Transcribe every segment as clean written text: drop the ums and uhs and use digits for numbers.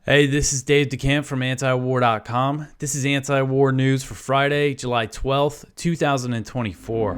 Hey, this is Dave DeCamp from antiwar.com. This is anti-war news for Friday, July 12th, 2024.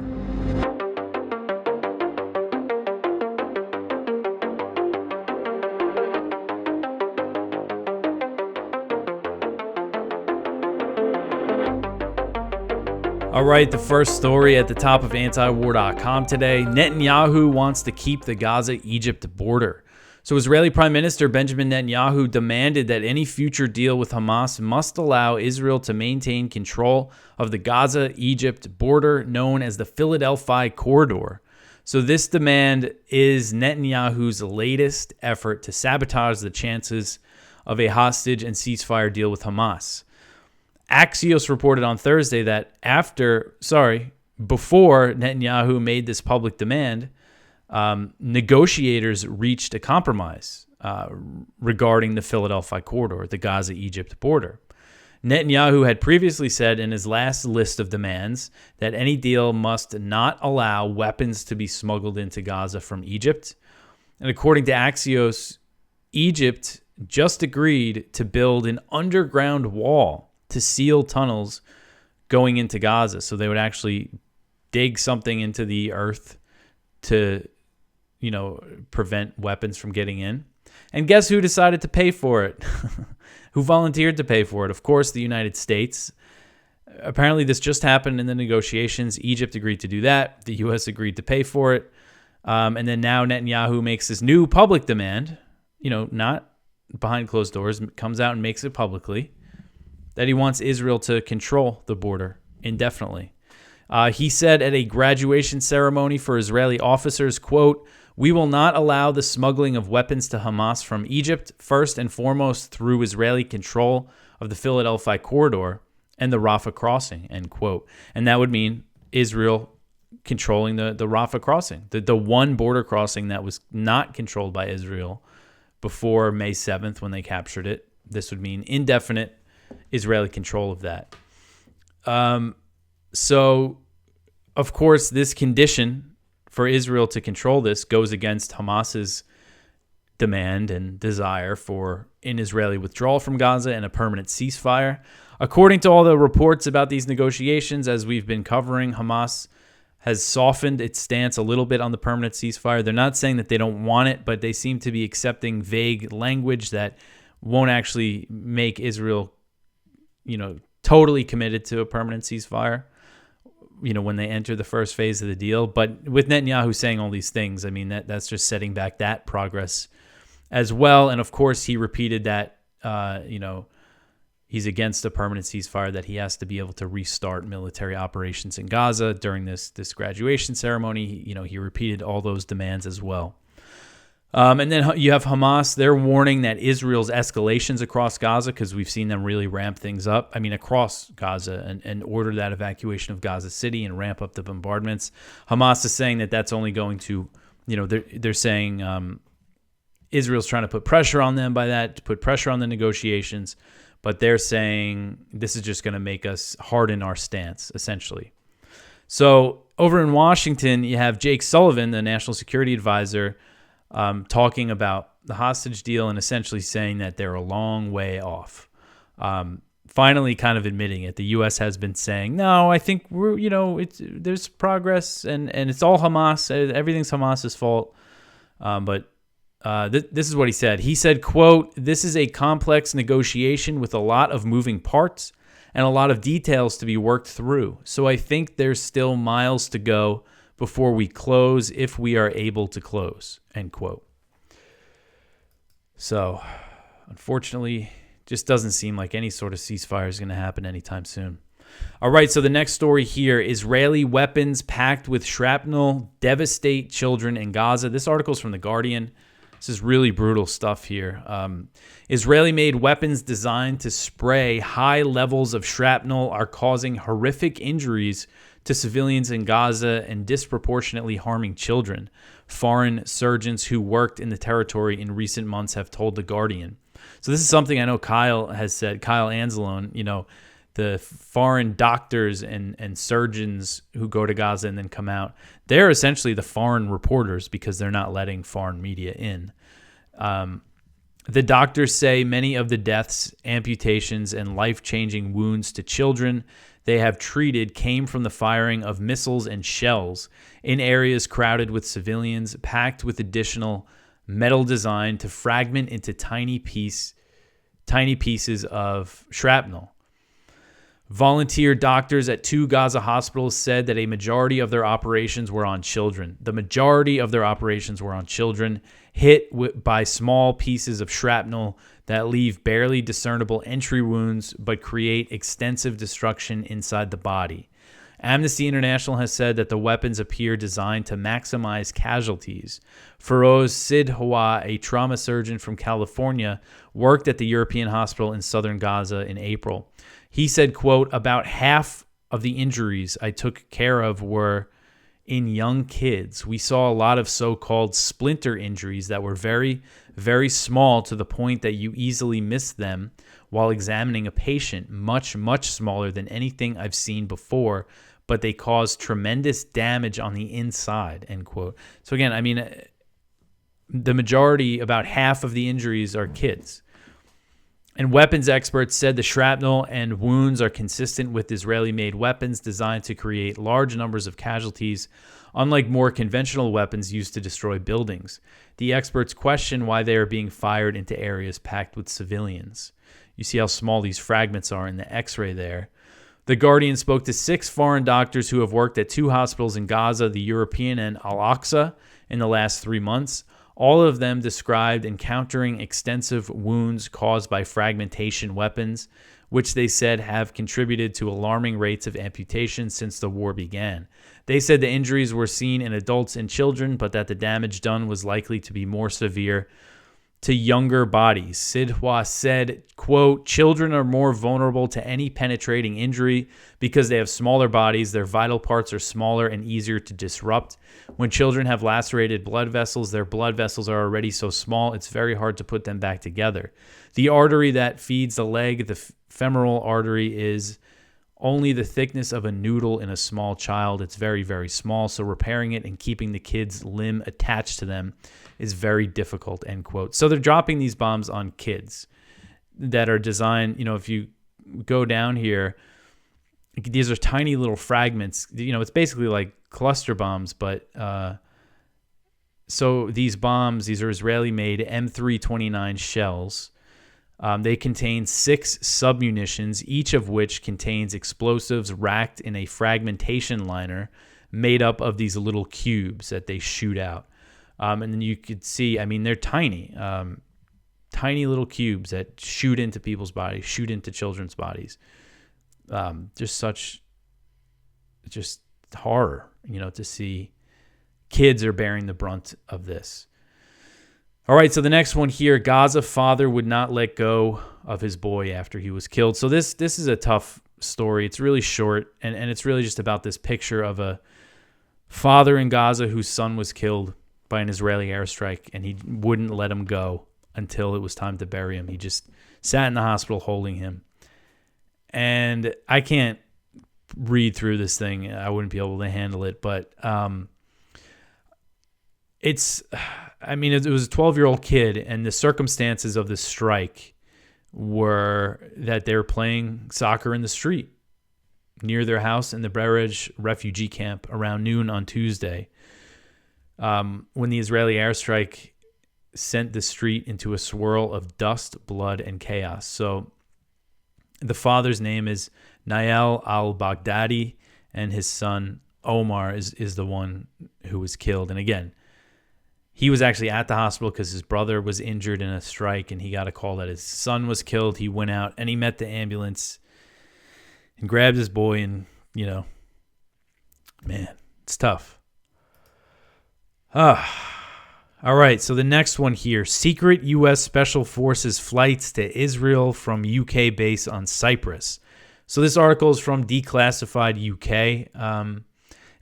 All right, the first story at the top of antiwar.com today. Netanyahu wants to keep the Gaza-Egypt border. So Israeli Prime Minister Benjamin Netanyahu demanded that any future deal with Hamas must allow Israel to maintain control of the Gaza-Egypt border known as the Philadelphia Corridor. So this demand is Netanyahu's latest effort to sabotage the chances of a hostage and ceasefire deal with Hamas. Axios reported on Thursday that before Netanyahu made this public demand, negotiators reached a compromise regarding the Philadelphia Corridor, the Gaza-Egypt border. Netanyahu had previously said in his last list of demands that any deal must not allow weapons to be smuggled into Gaza from Egypt. And according to Axios, Egypt just agreed to build an underground wall to seal tunnels going into Gaza. So they would actually dig something into the earth to prevent weapons from getting in. And guess who decided to pay for it? Who volunteered to pay for it? Of course, the United States. Apparently, this just happened in the negotiations. Egypt agreed to do that. The U.S. agreed to pay for it. And then now Netanyahu makes this new public demand, not behind closed doors, comes out and makes it publicly, that he wants Israel to control the border indefinitely. He said at a graduation ceremony for Israeli officers, quote, "We will not allow the smuggling of weapons to Hamas from Egypt, first and foremost through Israeli control of the Philadelphia Corridor and the Rafah crossing," end quote. And that would mean Israel controlling the Rafah crossing, the one border crossing that was not controlled by Israel before May 7th when they captured it. This would mean indefinite Israeli control of that. So, of course, this condition for Israel to control this goes against Hamas's demand and desire for an Israeli withdrawal from Gaza and a permanent ceasefire. According to all the reports about these negotiations, as we've been covering, Hamas has softened its stance a little bit on the permanent ceasefire. They're not saying that they don't want it, but they seem to be accepting vague language that won't actually make Israel totally committed to a permanent ceasefire, when they enter the first phase of the deal. But with Netanyahu saying all these things, I mean, that's just setting back that progress as well. And of course, he repeated that, he's against a permanent ceasefire, that he has to be able to restart military operations in Gaza during this graduation ceremony. He repeated all those demands as well. And then you have Hamas. They're warning that Israel's escalations across Gaza, because we've seen them really ramp things up. I mean, across Gaza and order that evacuation of Gaza City and ramp up the bombardments. Hamas is saying that that's only going to, they're saying Israel's trying to put pressure on them by that, to put pressure on the negotiations. But they're saying this is just going to make us harden our stance, essentially. So over in Washington, you have Jake Sullivan, the national security advisor, talking about the hostage deal and essentially saying that they're a long way off. Finally kind of admitting it. The U.S. has been saying, no, I think there's progress and it's all Hamas. Everything's Hamas's fault. But this is what he said. He said, quote, "This is a complex negotiation with a lot of moving parts and a lot of details to be worked through. So I think there's still miles to go before we close, if we are able to close," end quote. So, unfortunately, just doesn't seem like any sort of ceasefire is going to happen anytime soon. All right, so the next story here, Israeli weapons packed with shrapnel devastate children in Gaza. This article is from The Guardian. This is really brutal stuff here. Israeli-made weapons designed to spray high levels of shrapnel are causing horrific injuries to civilians in Gaza and disproportionately harming children. Foreign surgeons who worked in the territory in recent months have told The Guardian. So this is something I know Kyle has said, Kyle Anzalone, the foreign doctors and surgeons who go to Gaza and then come out, they're essentially the foreign reporters because they're not letting foreign media in. The doctors say many of the deaths, amputations, and life-changing wounds to children they have treated came from the firing of missiles and shells in areas crowded with civilians, packed with additional metal designed to fragment into tiny pieces of shrapnel. Volunteer doctors at 2 Gaza hospitals said that a majority of their operations were on children. The majority of their operations were on children, hit by small pieces of shrapnel that leave barely discernible entry wounds but create extensive destruction inside the body. Amnesty International has said that the weapons appear designed to maximize casualties. Feroz Sidhwa, a trauma surgeon from California, worked at the European hospital in southern Gaza in April. He said, quote, "About half of the injuries I took care of were in young kids. We saw a lot of so-called splinter injuries that were very, very small to the point that you easily missed them while examining a patient, much, much smaller than anything I've seen before, but they caused tremendous damage on the inside," end quote. So again, I mean, the majority, about half of the injuries are kids. And weapons experts said the shrapnel and wounds are consistent with Israeli-made weapons designed to create large numbers of casualties, unlike more conventional weapons used to destroy buildings. The experts question why they are being fired into areas packed with civilians. You see how small these fragments are in the X-ray there. The Guardian spoke to 6 foreign doctors who have worked at 2 hospitals in Gaza, the European and Al-Aqsa, in the last 3 months. All of them described encountering extensive wounds caused by fragmentation weapons, which they said have contributed to alarming rates of amputation since the war began. They said the injuries were seen in adults and children, but that the damage done was likely to be more severe to younger bodies. Sidhwa said, quote, "Children are more vulnerable to any penetrating injury because they have smaller bodies. Their vital parts are smaller and easier to disrupt. When children have lacerated blood vessels, their blood vessels are already so small, it's very hard to put them back together. The artery that feeds the leg, the femoral artery, is only the thickness of a noodle in a small child. It's very, very small. So repairing it and keeping the kid's limb attached to them is very difficult," end quote. So they're dropping these bombs on kids that are designed, if you go down here, these are tiny little fragments. It's basically like cluster bombs, but so these bombs, these are Israeli-made M329 shells. They contain 6 submunitions, each of which contains explosives racked in a fragmentation liner made up of these little cubes that they shoot out. And then you could see, they're tiny, tiny little cubes that shoot into people's bodies, shoot into children's bodies. Just horror, to see kids are bearing the brunt of this. All right, so the next one here, Gaza father would not let go of his boy after he was killed. So this is a tough story. It's really short, and it's really just about this picture of a father in Gaza whose son was killed by an Israeli airstrike, and he wouldn't let him go until it was time to bury him. He just sat in the hospital holding him. And I can't read through this thing. I wouldn't be able to handle it, but it was a 12-year-old kid, and the circumstances of the strike were that they were playing soccer in the street near their house in the Brerej refugee camp around noon on Tuesday, when the Israeli airstrike sent the street into a swirl of dust, blood, and chaos. So the father's name is Nael al-Baghdadi, and his son Omar is the one who was killed. And again, he was actually at the hospital because his brother was injured in a strike, and he got a call that his son was killed. He went out, and he met the ambulance and grabbed his boy, and, man, it's tough. All right, so the next one here, secret U.S. Special Forces flights to Israel from UK base on Cyprus. So this article is from Declassified UK.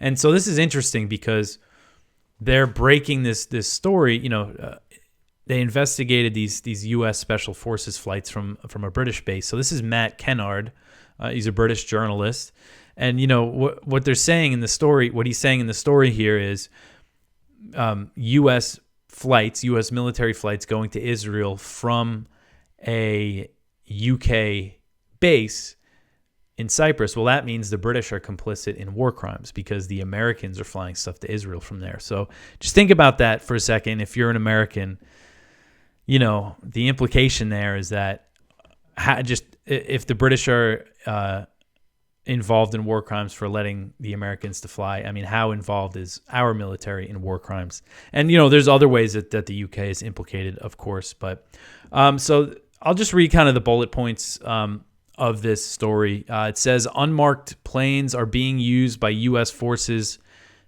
And so this is interesting because they're breaking this story. They investigated these U.S. Special Forces flights from a British base. So this is Matt Kennard. He's a British journalist. And, what they're saying in the story, what he's saying in the story here is U.S. flights, U.S. military flights going to Israel from a UK base in Cyprus. Well, that means the British are complicit in war crimes because the Americans are flying stuff to Israel from there. So just think about that for a second. If you're an American, the implication there is that if the British are involved in war crimes for letting the Americans to fly, I mean, how involved is our military in war crimes? And, there's other ways that the UK is implicated, of course. But so I'll just read kind of the bullet points of this story. It says unmarked planes are being used by U.S. forces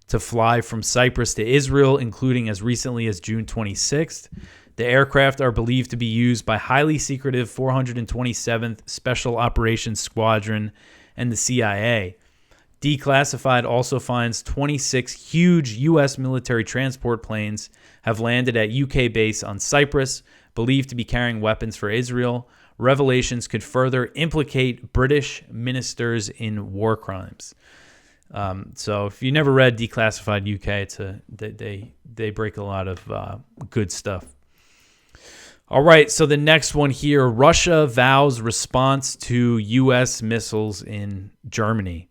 to fly from Cyprus to Israel, including as recently as June 26th. The aircraft are believed to be used by highly secretive 427th Special Operations Squadron and the CIA. Declassified also finds 26 huge U.S. military transport planes have landed at UK base on Cyprus, believed to be carrying weapons for Israel. Revelations could further implicate British ministers in war crimes. So if you never read Declassified UK, they break a lot of good stuff. All right, so the next one here, Russia vows response to U.S. missiles in Germany.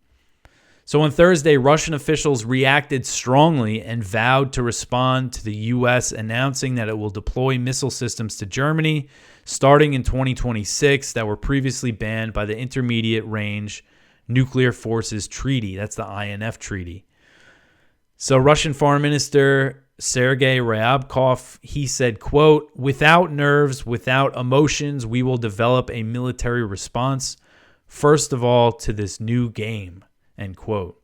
So on Thursday, Russian officials reacted strongly and vowed to respond to the U.S., announcing that it will deploy missile systems to Germany starting in 2026 that were previously banned by the Intermediate Range Nuclear Forces Treaty. That's the INF Treaty. So Russian Foreign Minister Sergei Ryabkov, he said, quote, without nerves, without emotions, we will develop a military response, first of all, to this new game, end quote.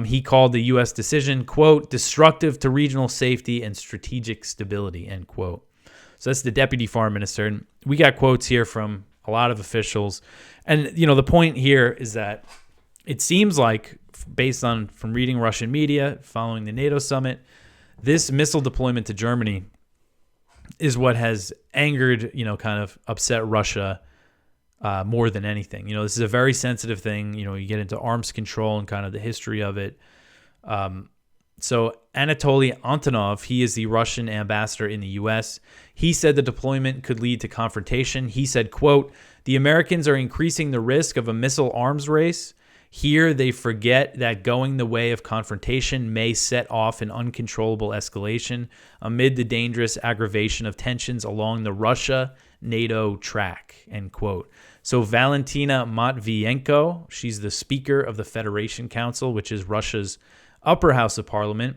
He called the U.S. decision, quote, destructive to regional safety and strategic stability, end quote. So that's the deputy foreign minister. And we got quotes here from a lot of officials. And, the point here is that it seems like, based on from reading Russian media, following the NATO summit, this missile deployment to Germany is what has angered, kind of upset Russia more than anything. This is a very sensitive thing. You get into arms control and kind of the history of it. So Anatoly Antonov, he is the Russian ambassador in the U.S. He said the deployment could lead to confrontation. He said, quote, the Americans are increasing the risk of a missile arms race. Here, they forget that going the way of confrontation may set off an uncontrollable escalation amid the dangerous aggravation of tensions along the Russia-NATO track, end quote. So Valentina Matvienko, she's the Speaker of the Federation Council, which is Russia's upper house of parliament,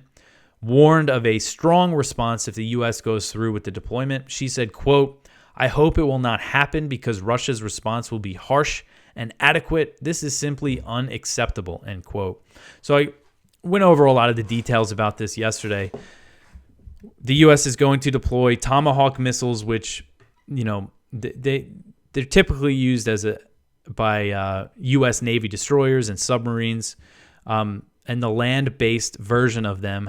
warned of a strong response if the U.S. goes through with the deployment. She said, quote, I hope it will not happen because Russia's response will be harsh and adequate. This is simply unacceptable, end quote. So I went over a lot of the details about this yesterday. The U.S. is going to deploy Tomahawk missiles, which, they're typically used by U.S. Navy destroyers and submarines. And the land-based version of them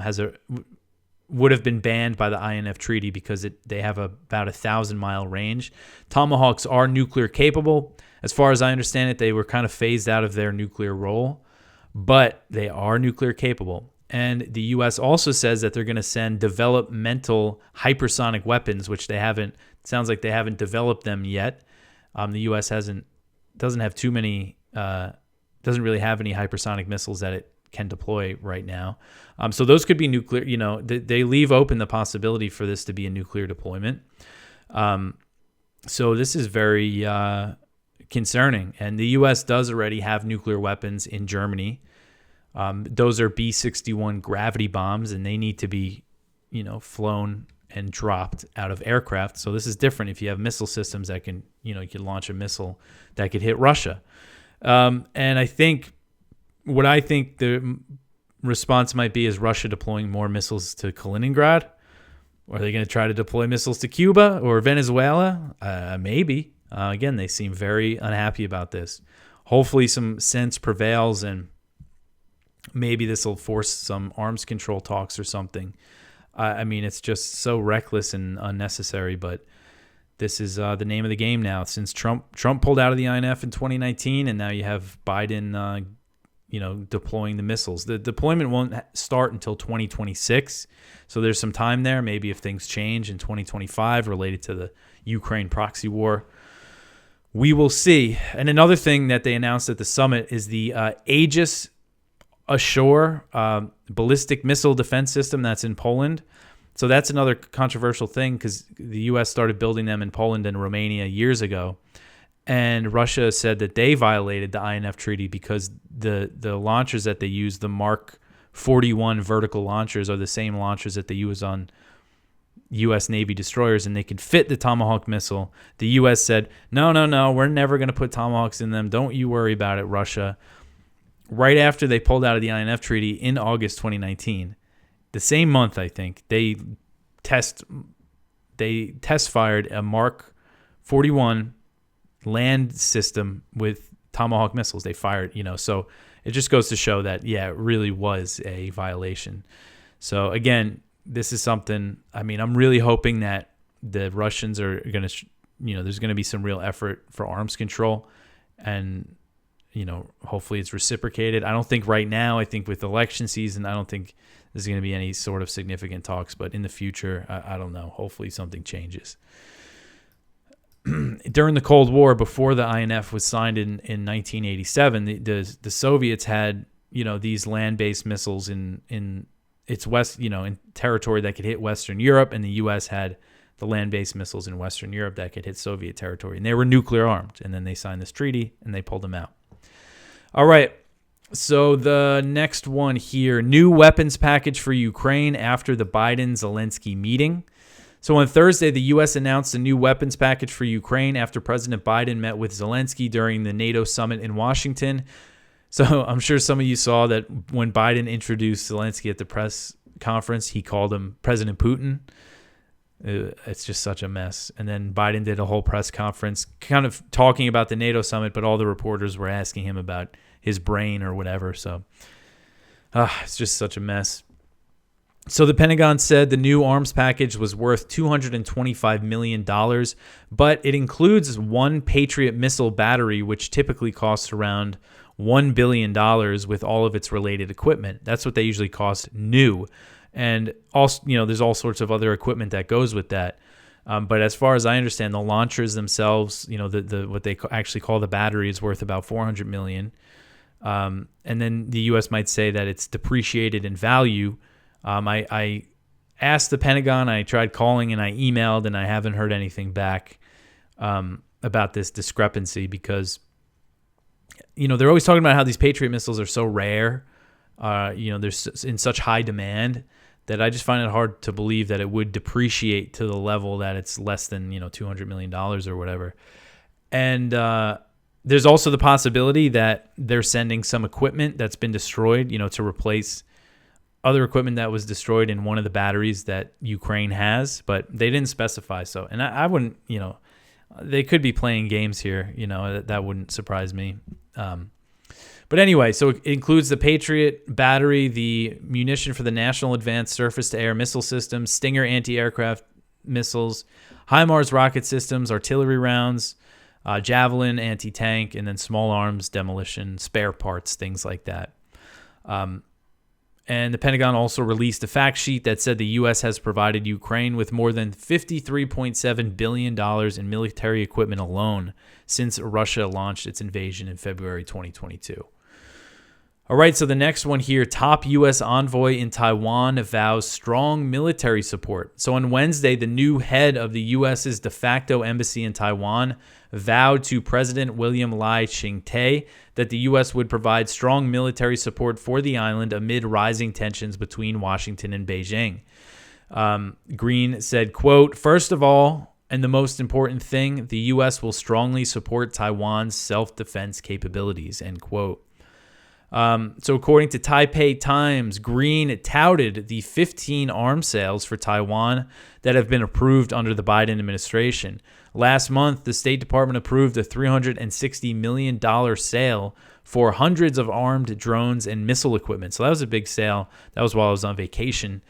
would have been banned by the INF Treaty because they have about 1,000-mile range. Tomahawks are nuclear capable. As far as I understand it, they were kind of phased out of their nuclear role, but they are nuclear capable. And the U.S. also says that they're going to send developmental hypersonic weapons, which sounds like they haven't developed them yet. The U.S. doesn't really have any hypersonic missiles that it can deploy right now. So those could be nuclear. They leave open the possibility for this to be a nuclear deployment. So this is very concerning. And the U.S. does already have nuclear weapons in Germany. Those are B-61 gravity bombs, and they need to be, flown and dropped out of aircraft. So this is different if you have missile systems that can, you can launch a missile that could hit Russia. And I think the response might be is Russia deploying more missiles to Kaliningrad? Or are they going to try to deploy missiles to Cuba or Venezuela? Maybe. Again, they seem very unhappy about this. Hopefully some sense prevails and maybe this will force some arms control talks or something. It's just so reckless and unnecessary, but this is the name of the game now. Since Trump pulled out of the INF in 2019, and now you have Biden deploying the missiles. The deployment won't start until 2026. So there's some time there. Maybe if things change in 2025 related to the Ukraine proxy war, we will see. And another thing that they announced at the summit is the Aegis Ashore ballistic missile defense system that's in Poland. So that's another controversial thing because the U.S. started building them in Poland and Romania years ago. And Russia said that they violated the INF treaty because the launchers that they use, the Mark 41 vertical launchers, are the same launchers that they use on U.S. Navy destroyers, and they could fit the Tomahawk missile. The U.S. said, no, we're never going to put Tomahawks in them. Don't you worry about it, Russia. Right after they pulled out of the INF treaty in August 2019, the same month, I think, they test fired a Mark 41 land system with Tomahawk missiles. They fired, so it just goes to show that, it really was a violation. So again, this is something, I'm really hoping that the Russians are going to, there's going to be some real effort for arms control, and, hopefully it's reciprocated. I don't think right now, I think with election season, I don't think there's going to be any sort of significant talks, but in the future, I don't know. Hopefully something changes. During the Cold War, before the INF was signed in 1987, the Soviets had, these land-based missiles in its west, in territory that could hit Western Europe, and the U.S. had the land-based missiles in Western Europe that could hit Soviet territory, and they were nuclear armed. And then they signed this treaty, and they pulled them out. All right. So the next one here, new weapons package for Ukraine after the Biden-Zelensky meeting. So on Thursday, the U.S. announced a new weapons package for Ukraine after President Biden met with Zelensky during the NATO summit in Washington. So I'm sure some of you saw that when Biden introduced Zelensky at the press conference, he called him President Putin. It's just such a mess. And then Biden did a whole press conference kind of talking about the NATO summit, but all the reporters were asking him about his brain or whatever. So it's just such a mess. So the Pentagon said the new arms package was worth $225 million, but it includes one Patriot missile battery, which typically costs around $1 billion with all of its related equipment. That's what they usually cost new. And also, there's all sorts of other equipment that goes with that. But as far as I understand, the launchers themselves, the what they actually call the battery is worth about $400 million. And then the U.S. might say that it's depreciated in value. I asked the Pentagon, I tried calling and I emailed, and I haven't heard anything back about this discrepancy because, they're always talking about how these Patriot missiles are so rare. They're in such high demand that I just find it hard to believe that it would depreciate to the level that it's less than, $200 million or whatever. And there's also the possibility that they're sending some equipment that's been destroyed, to replace other equipment that was destroyed in one of the batteries that Ukraine has, but they didn't specify. So, and I wouldn't, they could be playing games here, that wouldn't surprise me. But anyway, so it includes the Patriot battery, the munition for the National Advanced Surface-to-Air Missile System, Stinger anti-aircraft missiles, HIMARS rocket systems, artillery rounds, Javelin anti-tank, and then small arms, demolition, spare parts, things like that. And the Pentagon also released a fact sheet that said the U.S. has provided Ukraine with more than $53.7 billion in military equipment alone since Russia launched its invasion in February 2022. All right, so the next one here, top U.S. envoy in Taiwan vows strong military support. So on Wednesday, the new head of the U.S.'s de facto embassy in Taiwan vowed to President William Lai Ching-te that the U.S. would provide strong military support for the island amid rising tensions between Washington and Beijing. Green said, quote, "First of all, and the most important thing, the U.S. will strongly support Taiwan's self-defense capabilities," end quote. So according to Taipei Times, Green touted the 15 arms sales for Taiwan that have been approved under the Biden administration. Last month, the State Department approved a $360 million sale for hundreds of armed drones and missile equipment. So that was a big sale. That was while I was on vacation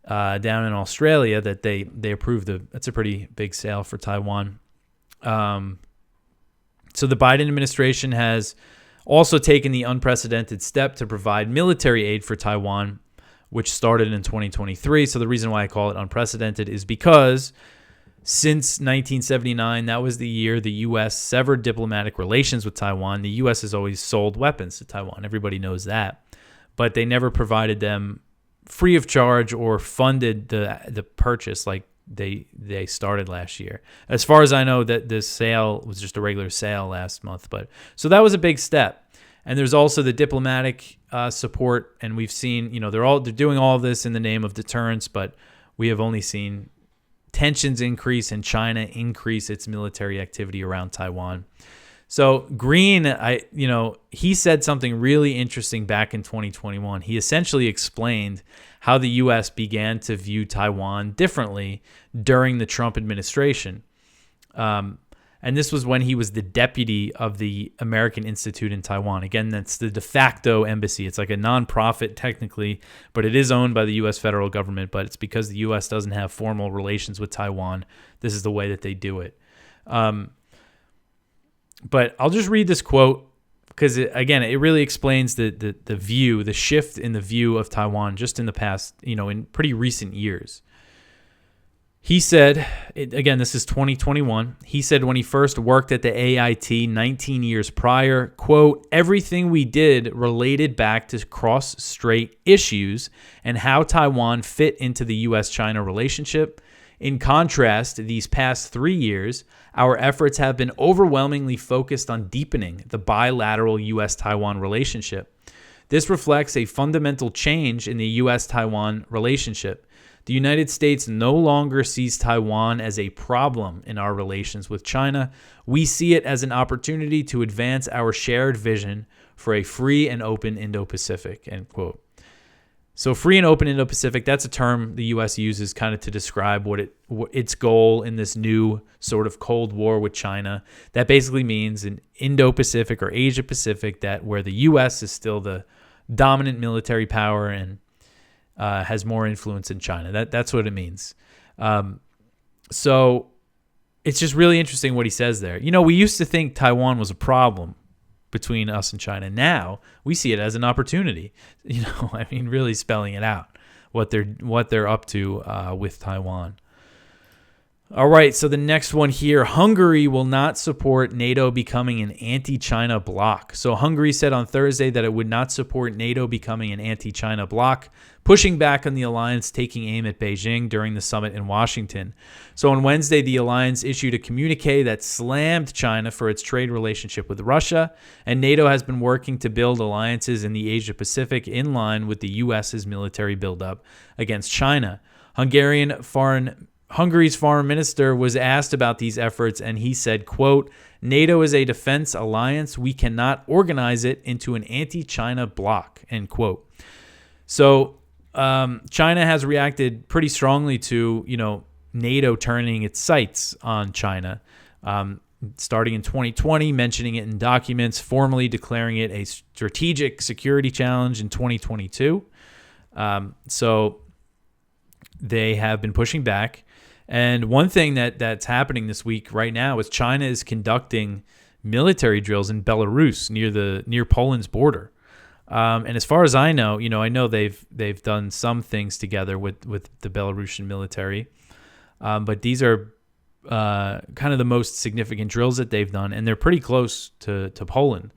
down in Australia that they approved. That's a pretty big sale for Taiwan. So the Biden administration has also taken the unprecedented step to provide military aid for Taiwan, which started in 2023. So the reason why I call it unprecedented is because since 1979, that was the year the U.S. severed diplomatic relations with Taiwan. The U.S. has always sold weapons to Taiwan. Everybody knows that. But they never provided them free of charge or funded the purchase like they started last year. As far as I know, that this sale was just a regular sale last month. But so that was a big step. And there's also the diplomatic support, and we've seen, they're doing all of this in the name of deterrence, but we have only seen tensions increase and China increase its military activity around Taiwan. So Green, he said something really interesting back in 2021. He essentially explained how the U.S. began to view Taiwan differently during the Trump administration. And this was when he was the deputy of the American Institute in Taiwan. Again, that's the de facto embassy. It's like a nonprofit technically, but it is owned by the U.S. federal government. But it's because the U.S. doesn't have formal relations with Taiwan. This is the way that they do it. But I'll just read this quote because, it really explains the view, the shift in the view of Taiwan just in the past, in pretty recent years. He said, again, this is 2021. He said when he first worked at the AIT 19 years prior, quote, everything we did related back to cross-strait issues and how Taiwan fit into the U.S.-China relationship. In contrast, these past 3 years, our efforts have been overwhelmingly focused on deepening the bilateral U.S.-Taiwan relationship. This reflects a fundamental change in the U.S.-Taiwan relationship. The United States no longer sees Taiwan as a problem in our relations with China. We see it as an opportunity to advance our shared vision for a free and open Indo-Pacific, end quote. So free and open Indo-Pacific, that's a term the U.S. uses kind of to describe what its goal in this new sort of Cold War with China. That basically means an Indo-Pacific or Asia-Pacific that where the U.S. is still the dominant military power and has more influence in China. That's what it means. So it's just really interesting what he says there. We used to think Taiwan was a problem between us and China. Now we see it as an opportunity. Really spelling it out what they're up to with Taiwan. All right, so the next one here, Hungary will not support NATO becoming an anti-China bloc. So Hungary said on Thursday that it would not support NATO becoming an anti-China bloc, pushing back on the alliance taking aim at Beijing during the summit in Washington. So on Wednesday, the alliance issued a communique that slammed China for its trade relationship with Russia, and NATO has been working to build alliances in the Asia-Pacific in line with the U.S.'s military buildup against China. Hungary's foreign minister was asked about these efforts, and he said, quote, NATO is a defense alliance. We cannot organize it into an anti-China bloc, end quote. So China has reacted pretty strongly to, NATO turning its sights on China, starting in 2020, mentioning it in documents, formally declaring it a strategic security challenge in 2022. So they have been pushing back. And one thing that's happening this week right now is China is conducting military drills in Belarus near Poland's border. And as far as I know, I know they've done some things together with the Belarusian military, but these are kind of the most significant drills that they've done, and they're pretty close to Poland.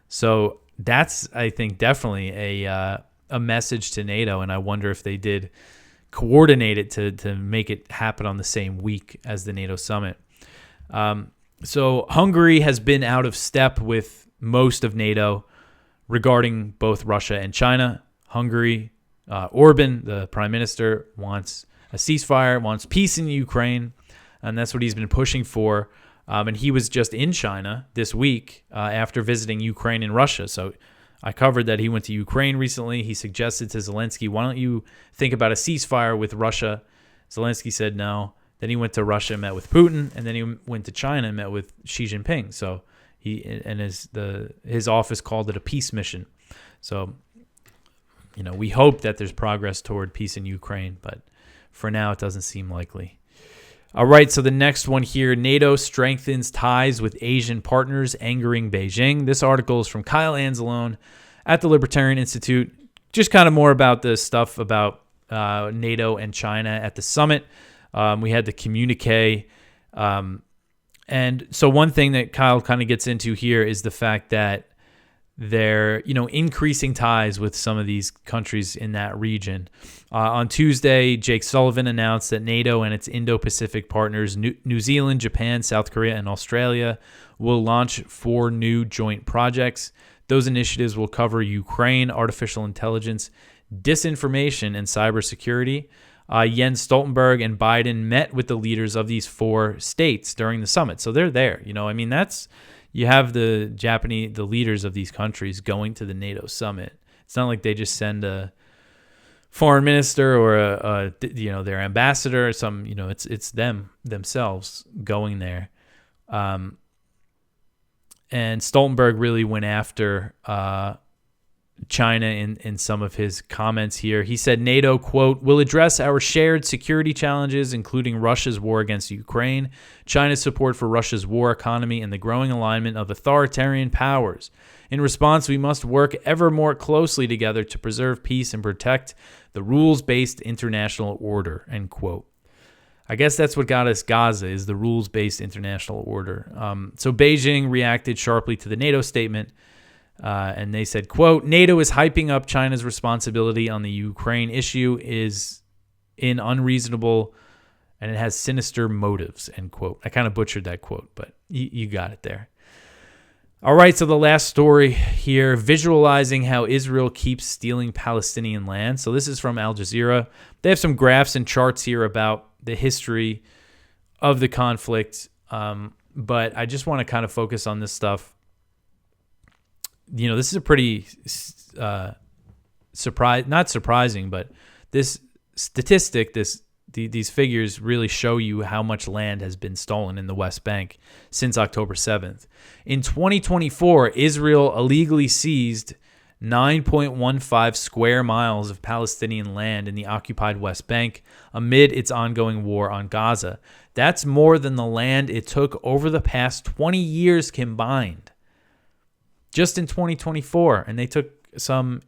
So that's, I think, definitely a message to NATO, and I wonder if they did coordinate it to make it happen on the same week as the NATO summit. So Hungary has been out of step with most of NATO regarding both Russia and China. Hungary, Orban, the prime minister, wants a ceasefire, wants peace in Ukraine, and that's what he's been pushing for. And he was just in China this week after visiting Ukraine and Russia. So I covered that he went to Ukraine recently. He suggested to Zelensky, why don't you think about a ceasefire with Russia? Zelensky said no. Then he went to Russia and met with Putin, and then he went to China and met with Xi Jinping. So his office called it a peace mission. So, we hope that there's progress toward peace in Ukraine, but for now it doesn't seem likely. All right, so the next one here, NATO strengthens ties with Asian partners, angering Beijing. This article is from Kyle Anzalone at the Libertarian Institute. Just kind of more about the stuff about NATO and China at the summit. We had the communique. And so one thing that Kyle kind of gets into here is the fact that they're, increasing ties with some of these countries in that region. On Tuesday, Jake Sullivan announced that NATO and its Indo-Pacific partners, New Zealand, Japan, South Korea, and Australia, will launch 4 new joint projects. Those initiatives will cover Ukraine, artificial intelligence, disinformation, and cybersecurity. Jens Stoltenberg and Biden met with the leaders of these 4 states during the summit. So they're there. You have the leaders of these countries going to the NATO summit. It's not like they just send a foreign minister or their ambassador or some, it's them themselves going there. And Stoltenberg really went after China in some of his comments here. He said NATO, quote, will address our shared security challenges, including Russia's war against Ukraine, China's support for Russia's war economy, and the growing alignment of authoritarian powers. In response, we must work ever more closely together to preserve peace and protect the rules-based international order, end quote. I guess that's what got us Gaza, is the rules-based international order. So Beijing reacted sharply to the NATO statement. And they said, quote, NATO is hyping up China's responsibility on the Ukraine issue is unreasonable and it has sinister motives, end quote. I kind of butchered that quote, but you got it there. All right, so the last story here, visualizing how Israel keeps stealing Palestinian land. So this is from Al Jazeera. They have some graphs and charts here about the history of the conflict, but I just want to kind of focus on this stuff. This is a pretty not surprising, but this statistic, these figures really show you how much land has been stolen in the West Bank since October 7th. In 2024, Israel illegally seized 9.15 square miles of Palestinian land in the occupied West Bank amid its ongoing war on Gaza. That's more than the land it took over the past 20 years combined. Just in 2024, and they took some,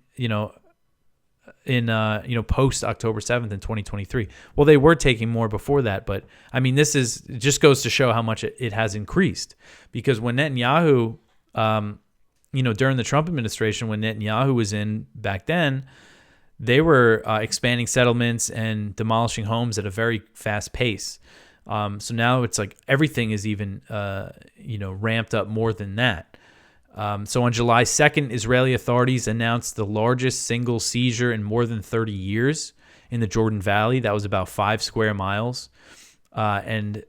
post October 7th in 2023. Well, they were taking more before that, but I mean, this just goes to show how much it has increased. Because when Netanyahu, during the Trump administration, when Netanyahu was in back then, they were expanding settlements and demolishing homes at a very fast pace. So now it's like everything is even, ramped up more than that. So on July 2nd, Israeli authorities announced the largest single seizure in more than 30 years in the Jordan Valley. That was about 5 square miles. And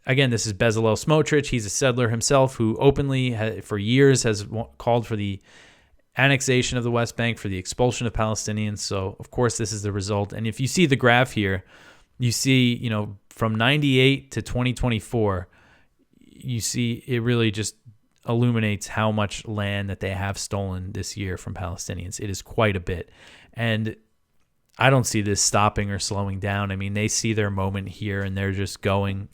again, this is Bezalel Smotrich. He's a settler himself who openly, for years, has called for the annexation of the West Bank, for the expulsion of Palestinians. So, of course, this is the result. And if you see the graph here, you see, from 98 to 2024, you see it really just illuminates how much land that they have stolen this year from Palestinians. It is quite a bit. And I don't see this stopping or slowing down. I mean, they see their moment here and they're just going,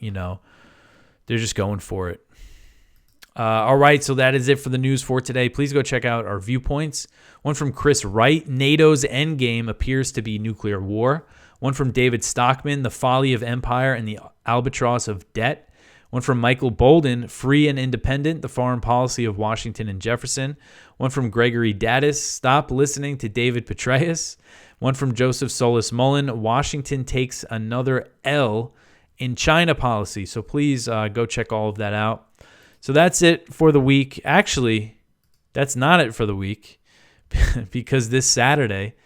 they're just going for it. All right, so that is it for the news for today. Please go check out our viewpoints. One from Chris Wright, NATO's endgame appears to be nuclear war. One from David Stockman, the folly of empire and the albatross of debt. One from Michael Bolden, Free and Independent, the Foreign Policy of Washington and Jefferson. One from Gregory Daddis, Stop Listening to David Petraeus. One from Joseph Solis Mullen, Washington Takes Another L in China Policy. So please go check all of that out. So that's it for the week. Actually, that's not it for the week because this Saturday,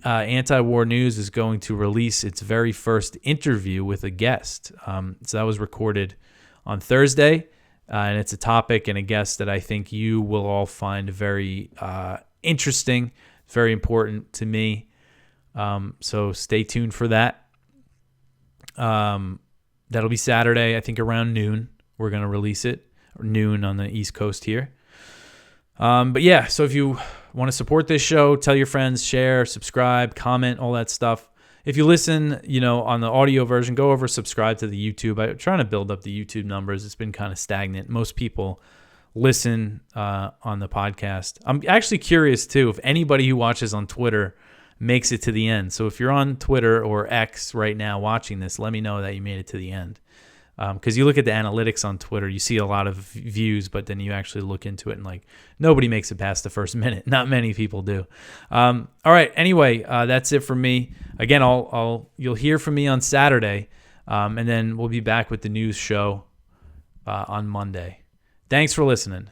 Anti-War News is going to release its very first interview with a guest. So that was recorded on Thursday, and it's a topic and a guest that I think you will all find very interesting, very important to me. So stay tuned for that. That'll be Saturday, I think around noon. We're going to release it, or noon on the East Coast here. But yeah, so if you want to support this show, tell your friends, share, subscribe, comment, all that stuff. if you listen, on the audio version, go over, subscribe to the YouTube. I'm trying to build up the YouTube numbers. It's been kind of stagnant. Most people listen on the podcast. I'm actually curious, too, if anybody who watches on Twitter makes it to the end. So if you're on Twitter or X right now watching this, let me know that you made it to the end. Because you look at the analytics on Twitter, you see a lot of views, but then you actually look into it and nobody makes it past the first minute. Not many people do. All right. Anyway, that's it for me. Again, you'll hear from me on Saturday, and then we'll be back with the news show on Monday. Thanks for listening.